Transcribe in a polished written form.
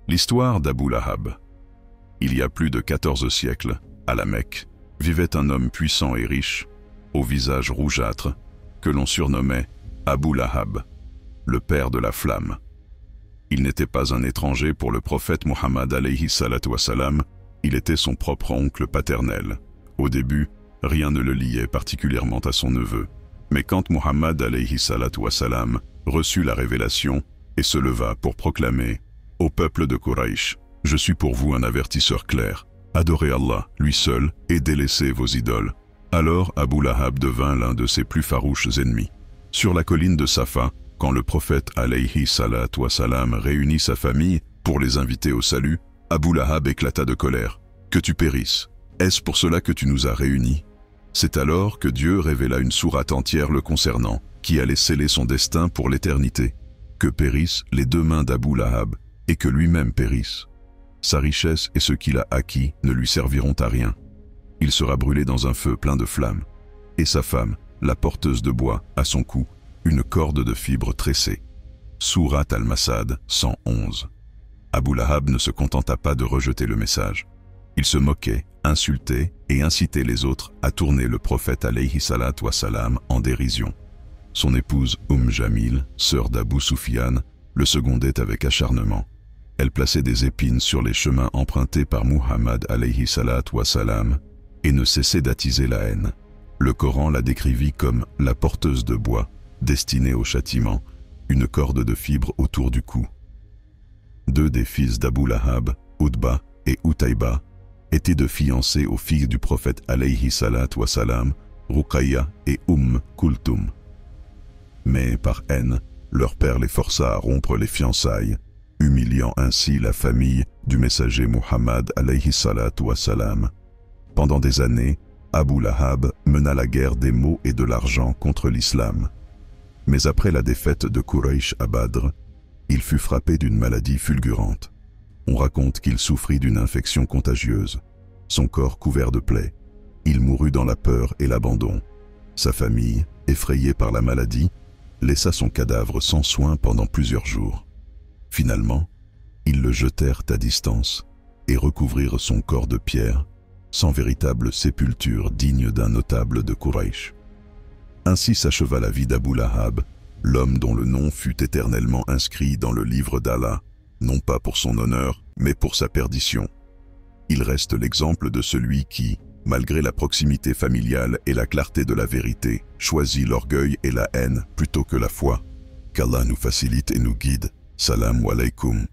L'histoire d'Abu Lahab. Il y a plus de 14 siècles, à la Mecque, vivait un homme puissant et riche, au visage rougeâtre, que l'on surnommait Abu Lahab, le père de la flamme. Il n'était pas un étranger pour le prophète Muhammad alayhi salatu wassalam, il était son propre oncle paternel. Au début, rien ne le liait particulièrement à son neveu. Mais quand Muhammad alayhi salatu wassalam reçut la révélation et se leva pour proclamer « Au peuple de Quraysh, je suis pour vous un avertisseur clair. Adorez Allah, lui seul, et délaissez vos idoles. » Alors Abu Lahab devint l'un de ses plus farouches ennemis. Sur la colline de Safa, quand le prophète alayhi salatu wassalam réunit sa famille pour les inviter au salut, Abu Lahab éclata de colère. « Que tu périsses! Est-ce pour cela que tu nous as réunis ?» C'est alors que Dieu révéla une sourate entière le concernant, qui allait sceller son destin pour l'éternité. Que périssent les deux mains d'Abu Lahab, et que lui-même périsse. Sa richesse et ce qu'il a acquis ne lui serviront à rien. Il sera brûlé dans un feu plein de flammes. Et sa femme, la porteuse de bois, à son cou, une corde de fibres tressée. Sourate Al-Masad 111. Abu Lahab ne se contenta pas de rejeter le message. Il se moquait, insultait et incitait les autres à tourner le prophète alayhi salatu wassalam en dérision. Son épouse Jamil, sœur d'Abu Sufyan, le secondait avec acharnement. Elle plaçait des épines sur les chemins empruntés par Muhammad alayhi salatu wassalam et ne cessait d'attiser la haine. Le Coran la décrivit comme la porteuse de bois, destinée au châtiment, une corde de fibres autour du cou. Deux des fils d'Abu Lahab, Utba et Utayba, étaient de fiancés aux filles du prophète alayhi salatu wassalam, Ruqayya et Kulthum. Mais par haine, leur père les força à rompre les fiançailles, humiliant ainsi la famille du messager Muhammad alayhi salatu wassalam. Pendant des années, Abu Lahab mena la guerre des mots et de l'argent contre l'islam. Mais après la défaite de Quraysh à Badr, il fut frappé d'une maladie fulgurante. On raconte qu'il souffrit d'une infection contagieuse. Son corps couvert de plaies. Il mourut dans la peur et l'abandon. Sa famille, effrayée par la maladie, laissa son cadavre sans soin pendant plusieurs jours. Finalement, ils le jetèrent à distance et recouvrirent son corps de pierre, sans véritable sépulture digne d'un notable de Quraysh. Ainsi s'acheva la vie d'Abu Lahab, l'homme dont le nom fut éternellement inscrit dans le livre d'Allah, non pas pour son honneur, mais pour sa perdition. Il reste l'exemple de celui qui, malgré la proximité familiale et la clarté de la vérité, choisit l'orgueil et la haine plutôt que la foi. Qu'Allah nous facilite et nous guide. Salam alaikum.